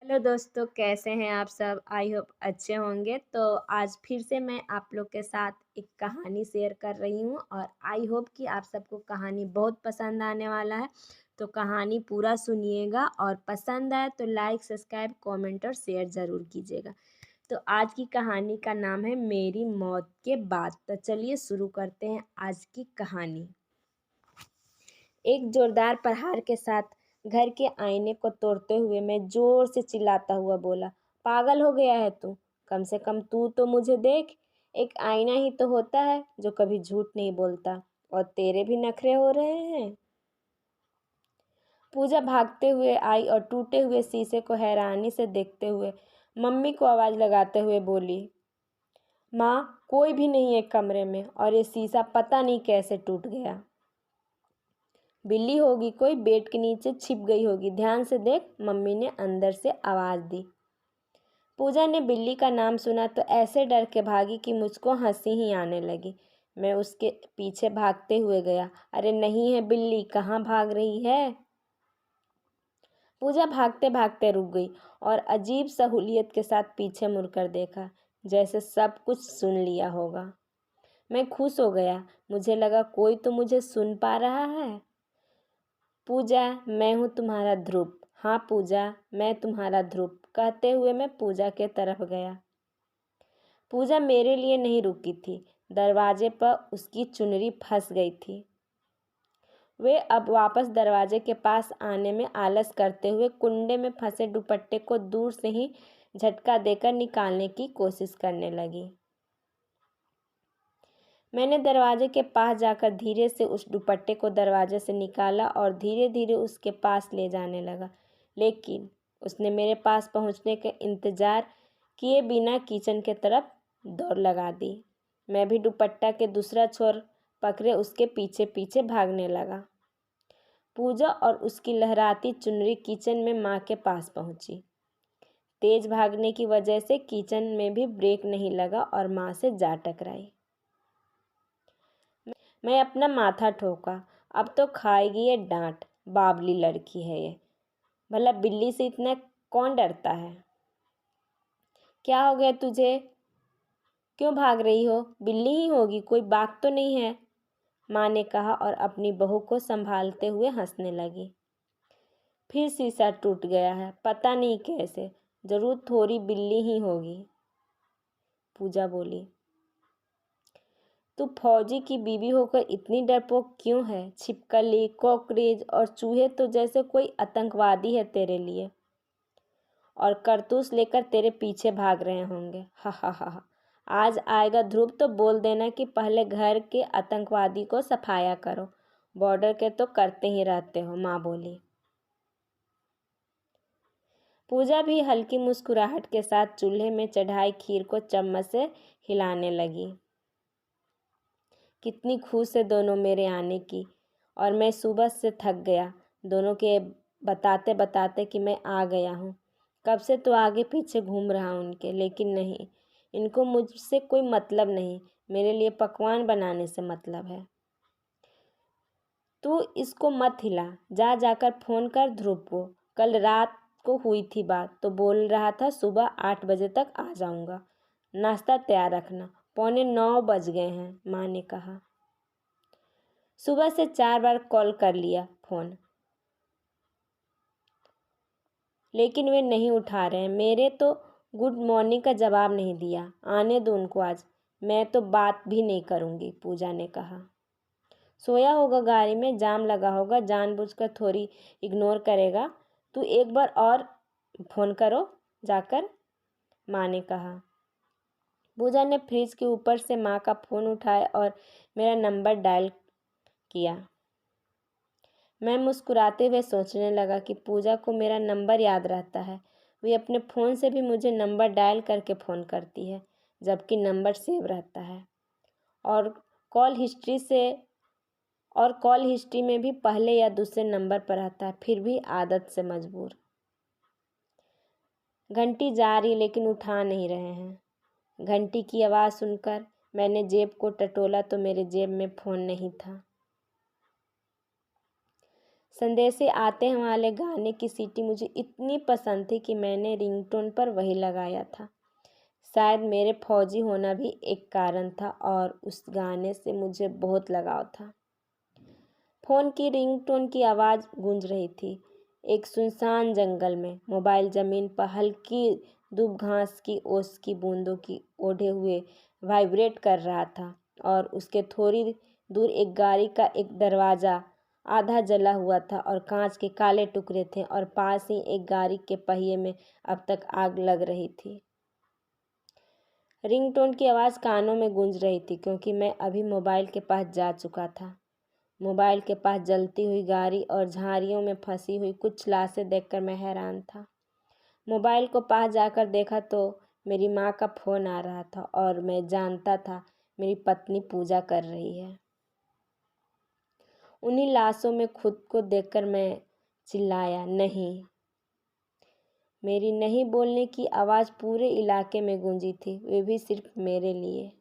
Hello दोस्तों, कैसे हैं आप सब? आई होप अच्छे होंगे। तो आज फिर से मैं आप लोग के साथ एक कहानी शेयर कर रही हूँ और आई होप कि आप सबको कहानी बहुत पसंद आने वाला है। तो कहानी पूरा सुनिएगा और पसंद आए तो लाइक, सब्सक्राइब, कमेंट और शेयर ज़रूर कीजिएगा। तो आज की कहानी का नाम है मेरी मौत के बाद। तो चलिए शुरू करते हैं आज की कहानी। एक जोरदार प्रहार के साथ घर के आईने को तोड़ते हुए मैं जोर से चिल्लाता हुआ बोला, पागल हो गया है तू? कम से कम तू तो मुझे देख। एक आईना ही तो होता है जो कभी झूठ नहीं बोलता। और तेरे भी नखरे हो रहे हैं। पूजा भागते हुए आई और टूटे हुए शीशे को हैरानी से देखते हुए मम्मी को आवाज लगाते हुए बोली, माँ, कोई भी नहीं है कमरे में और ये शीशा पता नहीं कैसे टूट गया। बिल्ली होगी, कोई बेड के नीचे छिप गई होगी, ध्यान से देख, मम्मी ने अंदर से आवाज दी। पूजा ने बिल्ली का नाम सुना तो ऐसे डर के भागी कि मुझको हंसी ही आने लगी। मैं उसके पीछे भागते हुए गया। अरे नहीं है बिल्ली, कहाँ भाग रही है? पूजा भागते भागते रुक गई और अजीब सहूलियत के साथ पीछे मुड़कर देखा, जैसे सब कुछ सुन लिया होगा। मैं खुश हो गया। मुझे लगा कोई तो मुझे सुन पा रहा है। पूजा, मैं हूँ तुम्हारा ध्रुव। हाँ पूजा, मैं तुम्हारा ध्रुव, कहते हुए मैं पूजा के तरफ गया। पूजा मेरे लिए नहीं रुकी थी। दरवाजे पर उसकी चुनरी फंस गई थी। वे अब वापस दरवाजे के पास आने में आलस करते हुए कुंडे में फंसे दुपट्टे को दूर से ही झटका देकर निकालने की कोशिश करने लगी। मैंने दरवाजे के पास जाकर धीरे से उस दुपट्टे को दरवाजे से निकाला और धीरे धीरे उसके पास ले जाने लगा, लेकिन उसने मेरे पास पहुंचने के इंतजार किए बिना किचन के तरफ दौड़ लगा दी। मैं भी दुपट्टा के दूसरा छोर पकड़े उसके पीछे पीछे भागने लगा। पूजा और उसकी लहराती चुनरी किचन में माँ के पास पहुंची। तेज भागने की वजह से किचन में भी ब्रेक नहीं लगा और माँ से जा टकराई। मैं अपना माथा ठोका। अब तो खाएगी ये डांट। बावली लड़की है ये। भला बिल्ली से इतना कौन डरता है? क्या हो गया तुझे? क्यों भाग रही हो? बिल्ली ही होगी, कोई बाघ तो नहीं है, माँ ने कहा और अपनी बहू को संभालते हुए हंसने लगी। फिर शीशा टूट गया है, पता नहीं कैसे। जरूर थोड़ी बिल्ली ही होगी, पूजा बोली। तू फौजी की बीवी होकर इतनी डरपोक क्यों है? छिपकली, कॉकरोच और चूहे तो जैसे कोई आतंकवादी है तेरे लिए, और करतूस लेकर तेरे पीछे भाग रहे होंगे। हा हा हा हा। आज आएगा ध्रुव तो बोल देना कि पहले घर के आतंकवादी को सफाया करो, बॉर्डर के तो करते ही रहते हो, माँ बोली। पूजा भी हल्की मुस्कुराहट के साथ चूल्हे में चढ़ाई खीर को चम्मच से हिलाने लगी। कितनी खुश है दोनों मेरे आने की, और मैं सुबह से थक गया दोनों के बताते बताते कि मैं आ गया हूँ। कब से तो आगे पीछे घूम रहा हूँ उनके, लेकिन नहीं, इनको मुझसे कोई मतलब नहीं, मेरे लिए पकवान बनाने से मतलब है। तू इसको मत हिला, जा जाकर फ़ोन कर ध्रुव को। कल रात को हुई थी बात तो बोल रहा था सुबह 8 बजे तक आ जाऊँगा। नाश्ता तैयार रखना, 8:45 बज गए हैं, माँ ने कहा। सुबह से 4 बार कॉल कर लिया फ़ोन, लेकिन वे नहीं उठा रहे हैं। मेरे तो गुड मॉर्निंग का जवाब नहीं दिया। आने दो उनको आज, मैं तो बात भी नहीं करूँगी, पूजा ने कहा। सोया होगा, गाड़ी में जाम लगा होगा, जानबूझकर थोड़ी इग्नोर करेगा। तू एक बार और फ़ोन करो जाकर, माँ ने कहा। पूजा ने फ्रिज के ऊपर से माँ का फ़ोन उठाया और मेरा नंबर डायल किया। मैं मुस्कुराते हुए सोचने लगा कि पूजा को मेरा नंबर याद रहता है। वे अपने फ़ोन से भी मुझे नंबर डायल करके फ़ोन करती है, जबकि नंबर सेव रहता है। और कॉल हिस्ट्री से और कॉल हिस्ट्री में भी पहले या दूसरे नंबर पर आता है, फिर भी आदत से मजबूर। घंटी जा रही लेकिन उठा नहीं रहे हैं। घंटी की आवाज़ सुनकर मैंने जेब को टटोला तो मेरे जेब में फ़ोन नहीं था। संदेशे आते हैं वाले गाने की सीटी मुझे इतनी पसंद थी कि मैंने रिंगटोन पर वही लगाया था। शायद मेरे फौजी होना भी एक कारण था और उस गाने से मुझे बहुत लगाव था। फ़ोन की रिंगटोन की आवाज़ गूंज रही थी। एक सुनसान जंगल में मोबाइल ज़मीन पर हल्की दूब घास की ओस की बूंदों की ओढ़े हुए वाइब्रेट कर रहा था और उसके थोड़ी दूर एक गाड़ी का एक दरवाज़ा आधा जला हुआ था और कांच के काले टुकड़े थे और पास ही एक गाड़ी के पहिए में अब तक आग लग रही थी। रिंगटोन की आवाज़ कानों में गूंज रही थी क्योंकि मैं अभी मोबाइल के पास जा चुका था। मोबाइल के पास जलती हुई गाड़ी और झाड़ियों में फंसी हुई कुछ लाशें देखकर मैं हैरान था। मोबाइल को पास जाकर देखा तो मेरी माँ का फ़ोन आ रहा था और मैं जानता था मेरी पत्नी पूजा कर रही है। उन्हीं लाशों में खुद को देखकर मैं चिल्लाया, नहीं। मेरी नहीं बोलने की आवाज़ पूरे इलाके में गूंजी थी, वे भी सिर्फ मेरे लिए।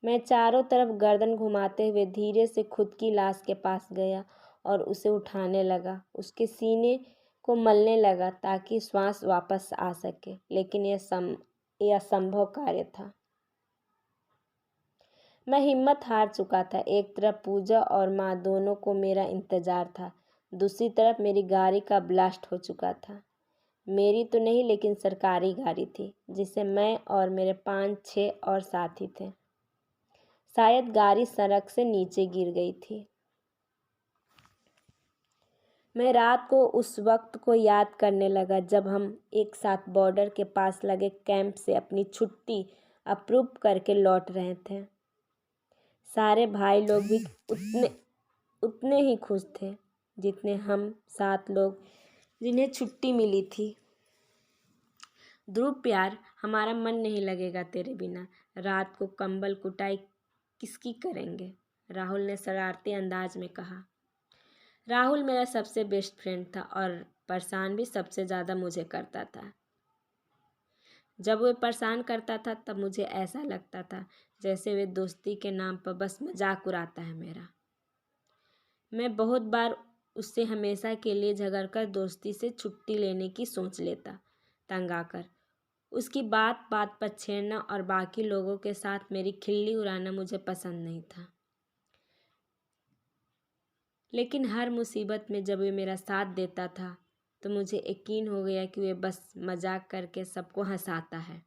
मैं चारों तरफ गर्दन घुमाते हुए धीरे से खुद की लाश के पास गया और उसे उठाने लगा, उसके सीने को मलने लगा ताकि श्वास वापस आ सके, लेकिन यह असंभव कार्य था। मैं हिम्मत हार चुका था। एक तरफ पूजा और माँ दोनों को मेरा इंतज़ार था, दूसरी तरफ मेरी गाड़ी का ब्लास्ट हो चुका था। मेरी तो नहीं लेकिन सरकारी गाड़ी थी जिसे मैं और मेरे 5-6 और साथी थे। शायद गाड़ी सड़क से नीचे गिर गई थी। मैं रात को उस वक्त को याद करने लगा जब हम एक साथ बॉर्डर के पास लगे कैंप से अपनी छुट्टी अप्रूव करके लौट रहे थे। सारे भाई लोग भी उतने ही खुश थे जितने हम 7 लोग जिन्हें छुट्टी मिली थी। ध्रुव प्यार, हमारा मन नहीं लगेगा तेरे बिना। रात को कंबल कुटाई किसकी करेंगे? राहुल ने शरारती अंदाज में कहा। राहुल मेरा सबसे बेस्ट फ्रेंड था और परेशान भी सबसे ज़्यादा मुझे करता था। जब वह परेशान करता था तब मुझे ऐसा लगता था जैसे वे दोस्ती के नाम पर बस मजाक उड़ाता है मेरा। मैं बहुत बार उससे हमेशा के लिए झगड़कर दोस्ती से छुट्टी लेने की सोच लेता, तंग आकर। उसकी बात बात पर छेड़ना और बाकी लोगों के साथ मेरी खिल्ली उड़ाना मुझे पसंद नहीं था। लेकिन हर मुसीबत में जब वे मेरा साथ देता था तो मुझे यकीन हो गया कि वे बस मजाक करके सबको हंसाता है,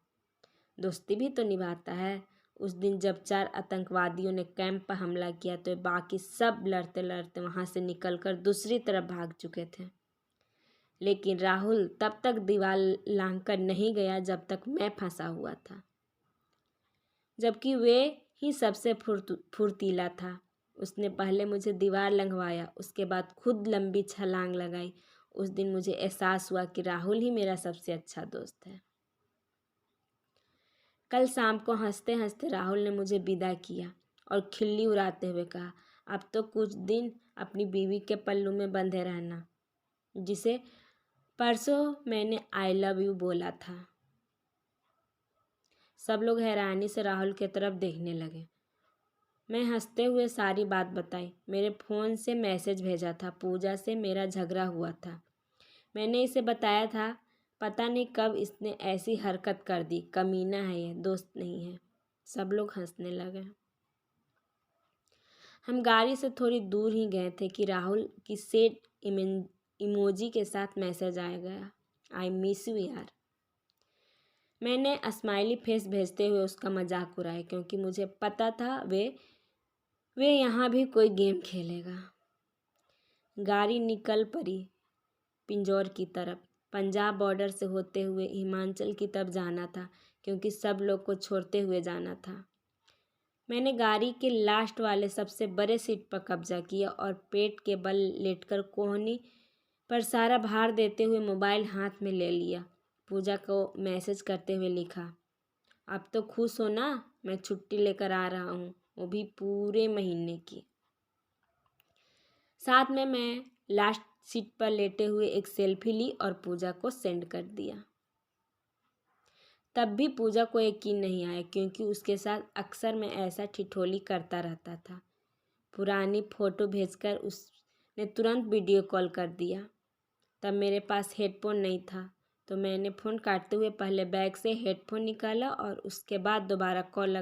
दोस्ती भी तो निभाता है। उस दिन जब 4 आतंकवादियों ने कैंप पर हमला किया तो बाकी सब लड़ते लड़ते वहाँ से निकलकर दूसरी तरफ भाग चुके थे, लेकिन राहुल तब तक दीवार लांघकर नहीं गया जब तक मैं फंसा हुआ था, जबकि वे ही सबसे फुर्तीला था। उसने पहले मुझे दीवार लंघवाया, उसके बाद खुद लंबी छलांग लगाई। उस दिन मुझे एहसास हुआ कि राहुल ही मेरा सबसे अच्छा दोस्त है। कल शाम को हंसते हंसते राहुल ने मुझे विदा किया और खिल्ली उड़ाते हुए कहा, अब तो कुछ दिन अपनी बीवी के पल्लू में बंधे रहना, जिसे परसों मैंने आई लव यू बोला था। सब लोग हैरानी से राहुल की तरफ देखने लगे। मैं हंसते हुए सारी बात बताई। मेरे फ़ोन से मैसेज भेजा था, पूजा से मेरा झगड़ा हुआ था। मैंने इसे बताया था, पता नहीं कब इसने ऐसी हरकत कर दी, कमीना है ये, दोस्त नहीं है। सब लोग हंसने लगे। हम गाड़ी से थोड़ी दूर ही गए थे कि राहुल की सैड इमोजी के साथ मैसेज आ गया, आई मिस यू यार। मैंने स्माइली फेस भेजते हुए उसका मजाक उड़ाया क्योंकि मुझे पता था वे यहाँ भी कोई गेम खेलेगा। गाड़ी निकल पड़ी पिंजौर की तरफ। पंजाब बॉर्डर से होते हुए हिमाचल की तरफ जाना था क्योंकि सब लोग को छोड़ते हुए जाना था। मैंने गाड़ी के लास्ट वाले सबसे बड़े सीट पर कब्जा किया और पेट के बल लेटकर कोहनी पर सारा भार देते हुए मोबाइल हाथ में ले लिया। पूजा को मैसेज करते हुए लिखा, अब तो खुश हो ना, मैं छुट्टी लेकर आ रहा हूँ, वो भी पूरे महीने की। साथ में मैं लास्ट सीट पर लेटे हुए एक सेल्फी ली और पूजा को सेंड कर दिया। तब भी पूजा को यकीन नहीं आया क्योंकि उसके साथ अक्सर मैं ऐसा ठिठोली करता रहता था। पुरानी फ़ोटो भेजकर ने तुरंत वीडियो कॉल कर दिया। तब मेरे पास हेडफोन नहीं था, तो मैंने फ़ोन काटते हुए पहले बैग से हेडफोन निकाला और उसके बाद दोबारा कॉल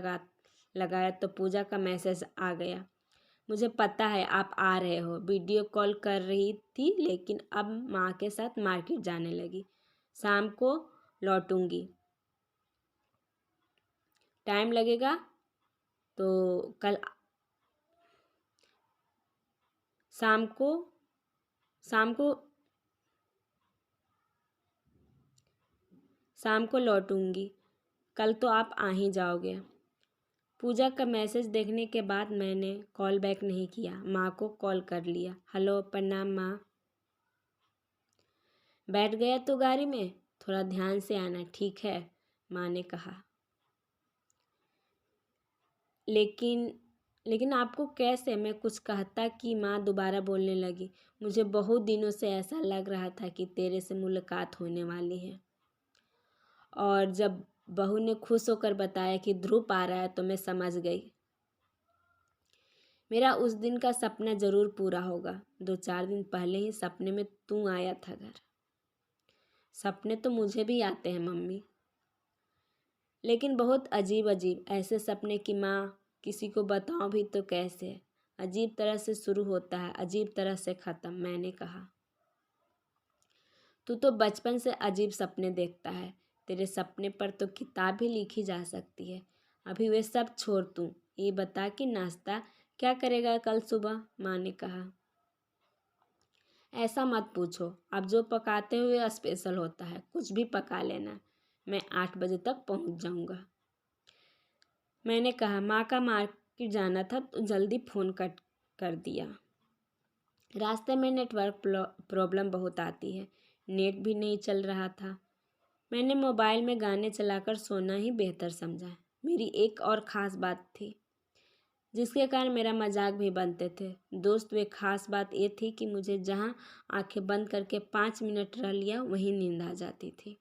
लगाया तो पूजा का मैसेज आ गया। मुझे पता है आप आ रहे हो। वीडियो कॉल कर रही थी, लेकिन अब माँ के साथ मार्केट जाने लगी। शाम को लौटूंगी। टाइम लगेगा तो कल शाम को शाम को शाम को लौटूंगी। कल तो आप आ ही जाओगे। पूजा का मैसेज देखने के बाद मैंने कॉल बैक नहीं किया। माँ को कॉल कर लिया। हेलो, प्रणाम माँ। बैठ गया तो गाड़ी में? थोड़ा ध्यान से आना, ठीक है, माँ ने कहा। लेकिन आपको कैसे? मैं कुछ कहता कि माँ दोबारा बोलने लगी। मुझे बहुत दिनों से ऐसा लग रहा था कि तेरे से मुलाकात होने वाली है, और जब बहू ने खुश होकर बताया कि ध्रुव आ रहा है तो मैं समझ गई मेरा उस दिन का सपना ज़रूर पूरा होगा। 2-4 दिन पहले ही सपने में तू आया था घर। सपने तो मुझे भी आते हैं मम्मी, लेकिन बहुत अजीब अजीब ऐसे सपने कि माँ किसी को बताऊं भी तो कैसे। अजीब तरह से शुरू होता है, अजीब तरह से ख़त्म। मैंने कहा, तू तो बचपन से अजीब सपने देखता है। तेरे सपने पर तो किताब भी लिखी जा सकती है। अभी वे सब छोड़, तू ये बता कि नाश्ता क्या करेगा कल सुबह, माँ ने कहा। ऐसा मत पूछो, आप जो पकाते हुए स्पेशल होता है, कुछ भी पका लेना। मैं 8 बजे तक पहुँच जाऊँगा। मैंने कहा, माँ का मार्केट जाना था तो जल्दी फ़ोन कट कर दिया। रास्ते में नेटवर्क प्रॉब्लम बहुत आती है। नेट भी नहीं चल रहा था। मैंने मोबाइल में गाने चलाकर सोना ही बेहतर समझा। मेरी एक और ख़ास बात थी जिसके कारण मेरा मजाक भी बनते थे। दोस्त, वे ख़ास बात ये थी कि मुझे जहाँ आंखें बंद करके 5 मिनट रह लिया वहीं नींद आ जाती थी।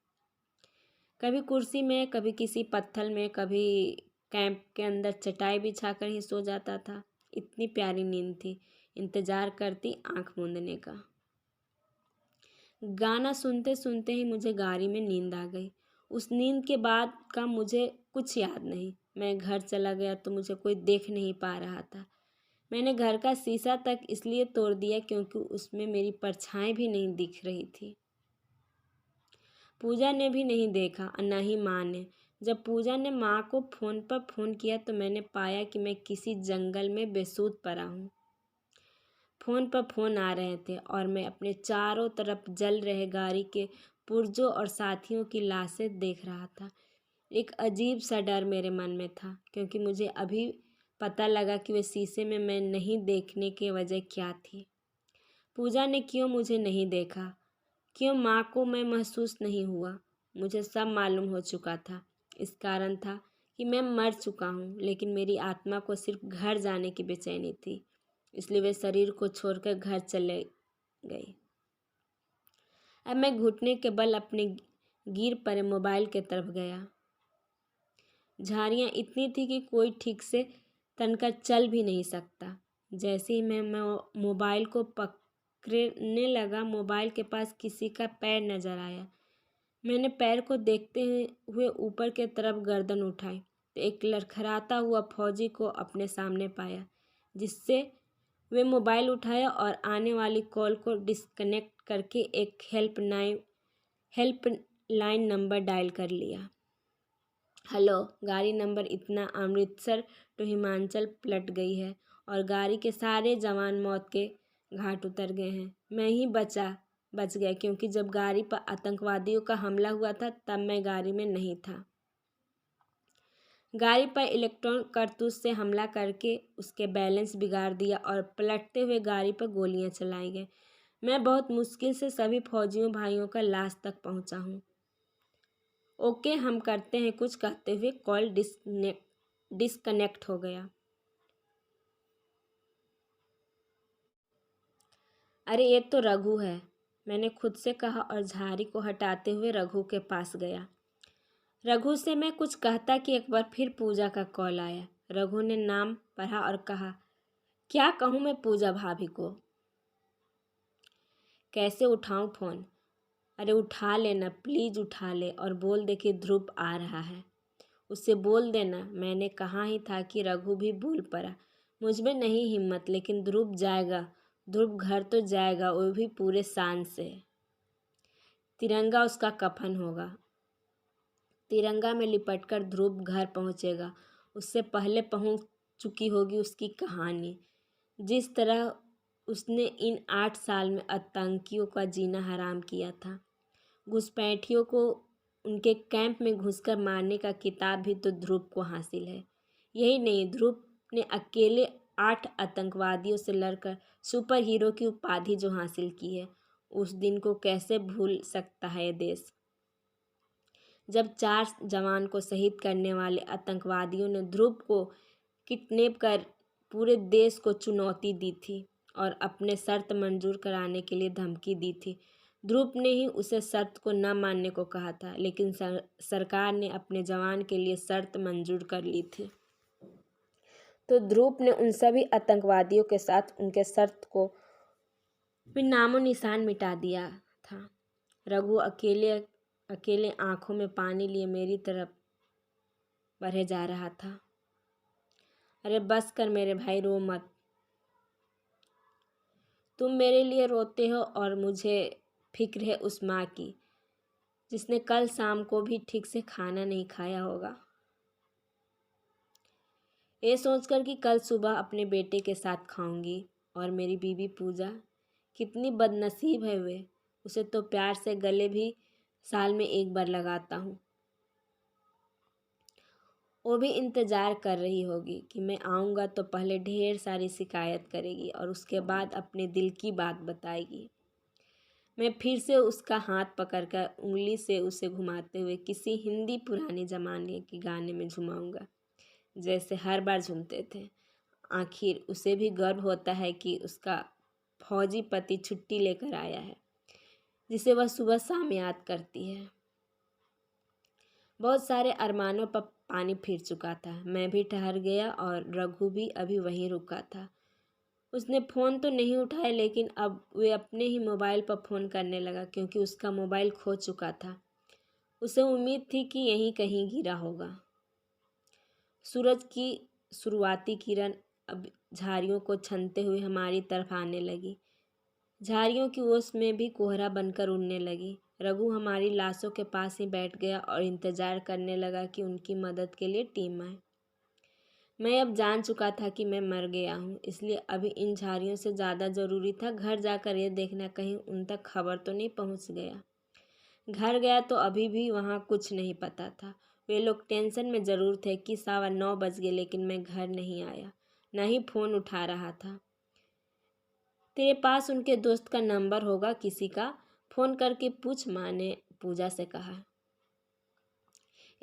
कभी कुर्सी में, कभी किसी पत्थर में, कभी कैंप के अंदर चटाई बिछाकर ही सो जाता था। इतनी प्यारी नींद थी, इंतज़ार करती आंख मूंदने का। गाना सुनते सुनते ही मुझे गाड़ी में नींद आ गई। उस नींद के बाद का मुझे कुछ याद नहीं। मैं घर चला गया तो मुझे कोई देख नहीं पा रहा था। मैंने घर का शीशा तक इसलिए तोड़ दिया क्योंकि उसमें मेरी परछाई भी नहीं दिख रही थी। पूजा ने भी नहीं देखा और न ही माँ ने। जब पूजा ने माँ को फ़ोन पर फ़ोन किया तो मैंने पाया कि मैं किसी जंगल में बेसुध पड़ा हूँ। फ़ोन पर फ़ोन आ रहे थे और मैं अपने चारों तरफ जल रहे गाड़ी के पुर्जों और साथियों की लाशें देख रहा था। एक अजीब सा डर मेरे मन में था, क्योंकि मुझे अभी पता लगा कि वे शीशे में मैं नहीं देखने की वजह क्या थी। पूजा ने क्यों मुझे नहीं देखा, क्यों माँ को मैं महसूस नहीं हुआ, मुझे सब मालूम हो चुका था। इस कारण था कि मैं मर चुका हूँ, लेकिन मेरी आत्मा को सिर्फ घर जाने की बेचैनी थी, इसलिए वे शरीर को छोड़कर घर चले गई। अब मैं घुटने के बल अपने गिर पड़े मोबाइल के तरफ गया। झाड़ियाँ इतनी थी कि कोई ठीक से तनकर चल भी नहीं सकता। जैसे ही मैं मोबाइल को पकड़ने लगा, मोबाइल के पास किसी का पैर नजर आया। मैंने पैर को देखते हुए ऊपर के तरफ गर्दन उठाई तो एक लड़खड़ाता हुआ फौजी को अपने सामने पाया, जिससे वे मोबाइल उठाया और आने वाली कॉल को डिस्कनेक्ट करके एक हेल्पलाइन नंबर डायल कर लिया। हेलो, गाड़ी नंबर इतना अमृतसर टू हिमाचल पलट गई है और गाड़ी के सारे जवान मौत के घाट उतर गए हैं। मैं ही बच गया, क्योंकि जब गाड़ी पर आतंकवादियों का हमला हुआ था तब मैं गाड़ी में नहीं था। गाड़ी पर इलेक्ट्रॉन कारतूस से हमला करके उसके बैलेंस बिगाड़ दिया और पलटते हुए गाड़ी पर गोलियां चलाई गई। मैं बहुत मुश्किल से सभी फौजियों भाइयों का लाश तक पहुंचा हूँ। ओके, हम करते हैं कुछ, कहते हुए कॉल डिस्कनेक्ट हो गया। अरे ये तो रघु है, मैंने खुद से कहा और झाड़ी को हटाते हुए रघु के पास गया। रघु से मैं कुछ कहता कि एक बार फिर पूजा का कॉल आया। रघु ने नाम पढ़ा और कहा, क्या कहूँ मैं पूजा भाभी को। कैसे उठाऊं फ़ोन? अरे उठा लेना, प्लीज़ उठा ले और बोल दे कि ध्रुव आ रहा है। उससे बोल देना मैंने कहा ही था कि रघु भी बोल पड़ा। मुझ में नहीं हिम्मत, लेकिन ध्रुव जाएगा। ध्रुव घर तो जाएगा, वो भी पूरे शान से। तिरंगा उसका कफन होगा। तिरंगा में लिपटकर ध्रुव घर पहुंचेगा। उससे पहले पहुंच चुकी होगी उसकी कहानी। जिस तरह उसने इन 8 साल में आतंकियों का जीना हराम किया था। घुसपैठियों को उनके कैंप में घुसकर मारने का खिताब भी तो ध्रुव को हासिल है। यही नहीं, ध्रुव ने अकेले 8 आतंकवादियों से लड़कर सुपर हीरो की उपाधि जो हासिल की है, उस दिन को कैसे भूल सकता है ये देश, जब 4 जवान को शहीद करने वाले आतंकवादियों ने ध्रुव को किडनैप कर पूरे देश को चुनौती दी थी और अपने शर्त मंजूर कराने के लिए धमकी दी थी। ध्रुव ने ही उसे शर्त को न मानने को कहा था, लेकिन सरकार ने अपने जवान के लिए शर्त मंजूर कर ली थी। तो ध्रुव ने उन सभी आतंकवादियों के साथ उनके शर्त को भी नामो निशान मिटा दिया था। रघु अकेले आंखों में पानी लिए मेरी तरफ बढ़े जा रहा था। अरे बस कर मेरे भाई, रो मत। तुम मेरे लिए रोते हो और मुझे फिक्र है उस माँ की जिसने कल शाम को भी ठीक से खाना नहीं खाया होगा। ये सोचकर कि कल सुबह अपने बेटे के साथ खाऊंगी। और मेरी बीवी पूजा, कितनी बदनसीब है वे, उसे तो प्यार से गले भी साल में एक बार लगाता हूँ। वो भी इंतज़ार कर रही होगी कि मैं आऊँगा तो पहले ढेर सारी शिकायत करेगी और उसके बाद अपने दिल की बात बताएगी। मैं फिर से उसका हाथ पकड़कर उंगली से उसे घुमाते हुए किसी हिंदी पुराने ज़माने के गाने में झुमाऊँगा, जैसे हर बार झूमते थे। आखिर उसे भी गर्व होता है कि उसका फौजी पति छुट्टी लेकर आया है, जिसे वह सुबह शाम याद करती है। बहुत सारे अरमानों पर पानी फिर चुका था। मैं भी ठहर गया और रघु भी अभी वहीं रुका था। उसने फ़ोन तो नहीं उठाया, लेकिन अब वे अपने ही मोबाइल पर फ़ोन करने लगा, क्योंकि उसका मोबाइल खो चुका था। उसे उम्मीद थी कि यहीं कहीं गिरा होगा। सूरज की शुरुआती किरण अब झाड़ियों को छनते हुए हमारी तरफ आने लगी। झाड़ियों की ओस में भी कोहरा बनकर उड़ने लगी। रघु हमारी लाशों के पास ही बैठ गया और इंतज़ार करने लगा कि उनकी मदद के लिए टीम आए। मैं अब जान चुका था कि मैं मर गया हूँ, इसलिए अभी इन झाड़ियों से ज़्यादा ज़रूरी था घर जाकर यह देखना कहीं उन तक खबर तो नहीं पहुँच गया। घर गया तो अभी भी वहाँ कुछ नहीं पता था। वे लोग टेंशन में ज़रूर थे कि 9:15 बज गए, लेकिन मैं घर नहीं आया, न ही फ़ोन उठा रहा था। तेरे पास उनके दोस्त का नंबर होगा किसी का, फ़ोन करके पूछ, माँ ने पूजा से कहा।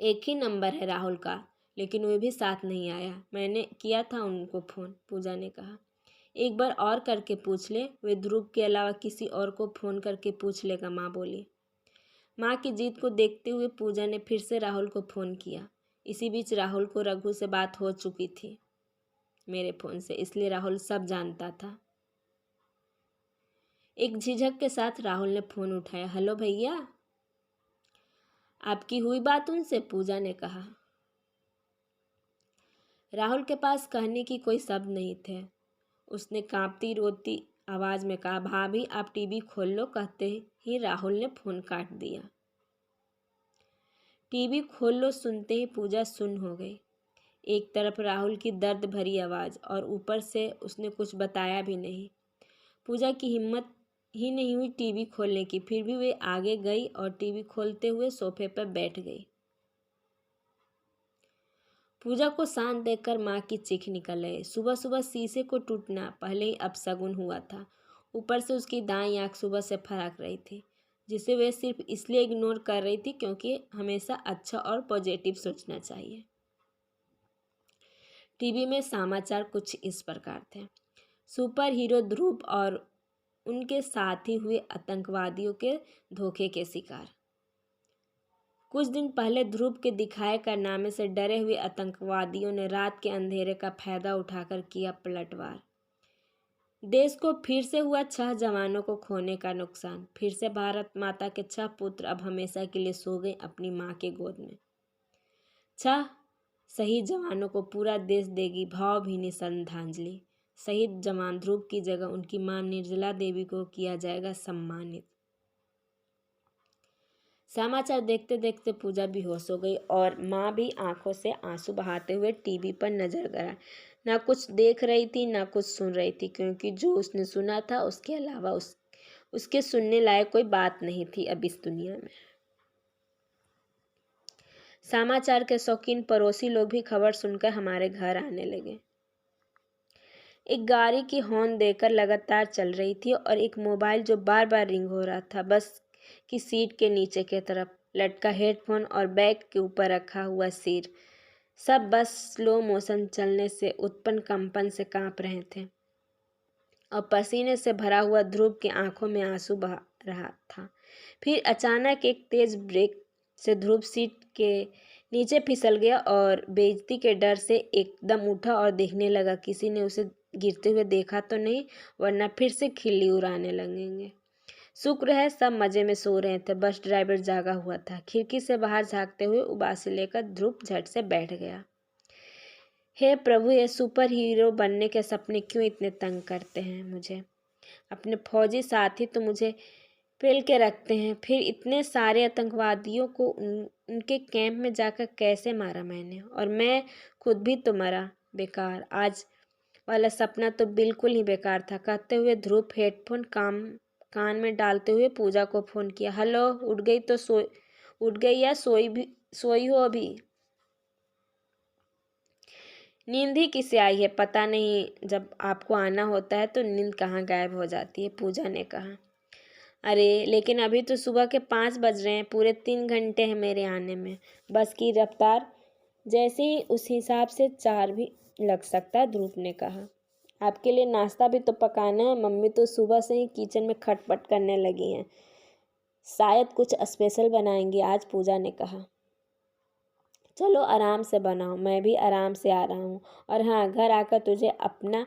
एक ही नंबर है राहुल का, लेकिन वे भी साथ नहीं आया। मैंने किया था उनको फ़ोन, पूजा ने कहा। एक बार और करके पूछ ले, वे ध्रुव के अलावा किसी और को फ़ोन करके पूछ लेगा, माँ बोली। माँ की जीत को देखते हुए पूजा ने फिर से राहुल को फ़ोन किया। इसी बीच राहुल को रघु से बात हो चुकी थी मेरे फ़ोन से, इसलिए राहुल सब जानता था। एक झिझक के साथ राहुल ने फ़ोन उठाया। हेलो भैया, आपकी हुई बात उनसे, पूजा ने कहा। राहुल के पास कहने की कोई शब्द नहीं थे। उसने कांपती रोती आवाज़ में कहा, भाभी आप टीवी खोल लो। कहते ही राहुल ने फ़ोन काट दिया। टीवी खोल लो सुनते ही पूजा सुन्न हो गई। एक तरफ राहुल की दर्द भरी आवाज़ और ऊपर से उसने कुछ बताया भी नहीं। पूजा की हिम्मत ही नहीं हुई टीवी खोलने की, फिर भी वे आगे गई और टीवी खोलते हुए सोफे पर बैठ गई। पूजा को शांत देखकर माँ की चीख निकल आई। सुबह सुबह शीशे को टूटना पहले ही अपशगुन हुआ था, ऊपर से उसकी दाईं आँख सुबह से फड़क रही थी, जिसे वे सिर्फ इसलिए इग्नोर कर रही थी क्योंकि हमेशा अच्छा और पॉजिटिव सोचना चाहिए। टीवी में समाचार कुछ इस प्रकार थे। सुपर हीरो ध्रुव और उनके साथी हुए आतंकवादियों के धोखे के शिकार। कुछ दिन पहले ध्रुव के दिखाए कारनामे से डरे हुए आतंकवादियों ने रात के अंधेरे का फायदा उठाकर किया पलटवार। देश को फिर से हुआ 6 जवानों को खोने का नुकसान। फिर से भारत माता के 6 पुत्र अब हमेशा के लिए सो गए अपनी माँ के गोद में। 6 शहीद जवानों को पूरा देश देगी भावभीनी श्रद्धांजलि। शहीद जवान ध्रुव की जगह उनकी मां निर्जला देवी को किया जाएगा सम्मानित। समाचार देखते देखते पूजा बेहोश हो गई और माँ भी आंखों से आंसू बहाते हुए टीवी पर नजर गड़ा। ना कुछ देख रही थी ना कुछ सुन रही थी, क्योंकि जो उसने सुना था उसके अलावा उसके सुनने लायक कोई बात नहीं थी अब इस दुनिया में। समाचार के शौकीन पड़ोसी लोग भी खबर सुनकर हमारे घर आने लगे। एक गाड़ी की हॉर्न देकर लगातार चल रही थी और एक मोबाइल जो बार बार रिंग हो रहा था। बस की सीट के नीचे की तरफ लटका हेडफोन और बैग के ऊपर रखा हुआ सिर, सब बस स्लो मोशन चलने से उत्पन्न कंपन से कांप रहे थे और पसीने से भरा हुआ ध्रुव की आंखों में आंसू बहा रहा था। फिर अचानक एक तेज ब्रेक से ध्रुव सीट के नीचे फिसल गया और बेइज्जती के डर से एकदम उठा और देखने लगा किसी ने उसे गिरते हुए देखा तो नहीं, वरना फिर से खिल्ली उड़ाने लगेंगे। शुक्र है सब मजे में सो रहे थे, बस ड्राइवर जागा हुआ था। खिड़की से बाहर झांकते हुए उबासी लेकर ध्रुव झट से बैठ गया। हे प्रभु, ये सुपर हीरो बनने के सपने क्यों इतने तंग करते हैं मुझे। अपने फौजी साथी तो मुझे पेल के रखते हैं, फिर इतने सारे आतंकवादियों को उनके कैंप में जाकर कैसे मारा मैंने, और मैं खुद भी तो मरा बेकार। आज वाला सपना तो बिल्कुल ही बेकार था। कहते हुए ध्रुव हेडफोन कान में डालते हुए पूजा को फोन किया। हेलो, उठ गई तो उठ गई या सोई हो अभी? नींद ही किसे आई है पता नहीं, जब आपको आना होता है तो नींद कहाँ गायब हो जाती है, पूजा ने कहा। अरे लेकिन अभी तो सुबह के 5 बज रहे हैं, पूरे 3 घंटे हैं मेरे आने में। बस की रफ्तार जैसे ही उस हिसाब से 4 भी लग सकता है, ध्रुव ने कहा। आपके लिए नाश्ता भी तो पकाना है, मम्मी तो सुबह से ही किचन में खटपट करने लगी हैं, शायद कुछ स्पेशल बनाएंगी आज, पूजा ने कहा। चलो आराम से बनाओ, मैं भी आराम से आ रहा हूँ। और हाँ, घर आकर तुझे अपना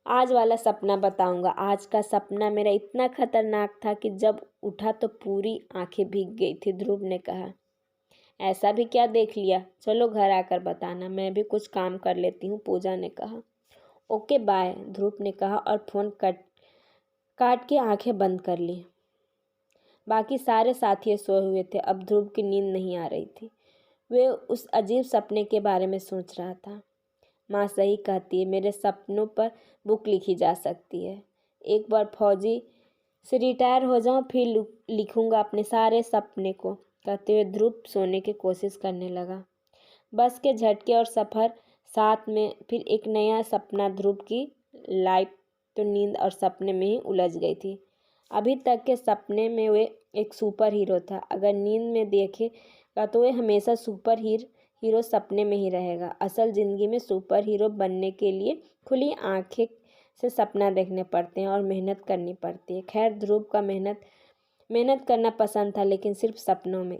आज वाला सपना बताऊंगा। आज का सपना मेरा इतना खतरनाक था कि जब उठा तो पूरी आंखें भीग गई थी, ध्रुव ने कहा। ऐसा भी क्या देख लिया? चलो घर आकर बताना, मैं भी कुछ काम कर लेती हूँ, पूजा ने कहा। ओके बाय, ध्रुव ने कहा और फोन काट के आंखें बंद कर ली। बाकी सारे साथी सोए हुए थे, अब ध्रुव की नींद नहीं आ रही थी। वे उस अजीब सपने के बारे में सोच रहा था। माँ सही कहती है, मेरे सपनों पर बुक लिखी जा सकती है। एक बार फौजी से रिटायर हो जाऊं फिर लिखूंगा अपने सारे सपने को, कहते हुए ध्रुव सोने की कोशिश करने लगा। बस के झटके और सफ़र साथ में फिर एक नया सपना। ध्रुव की लाइफ तो नींद और सपने में ही उलझ गई थी। अभी तक के सपने में वे एक सुपर हीरो था, अगर नींद में देखेगा तो वे हमेशा सुपर हीरो सपने में ही रहेगा। असल ज़िंदगी में सुपर हीरो बनने के लिए खुली आंखें से सपना देखने पड़ते हैं और मेहनत करनी पड़ती है। खैर, ध्रुव का मेहनत करना पसंद था, लेकिन सिर्फ सपनों में।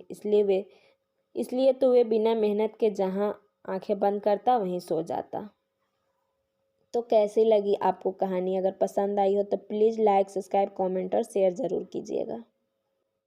इसलिए तो वे बिना मेहनत के जहाँ आंखें बंद करता वहीं सो जाता। तो कैसी लगी आपको कहानी? अगर पसंद आई हो तो प्लीज़ लाइक, सब्सक्राइब, कमेंट और शेयर ज़रूर कीजिएगा।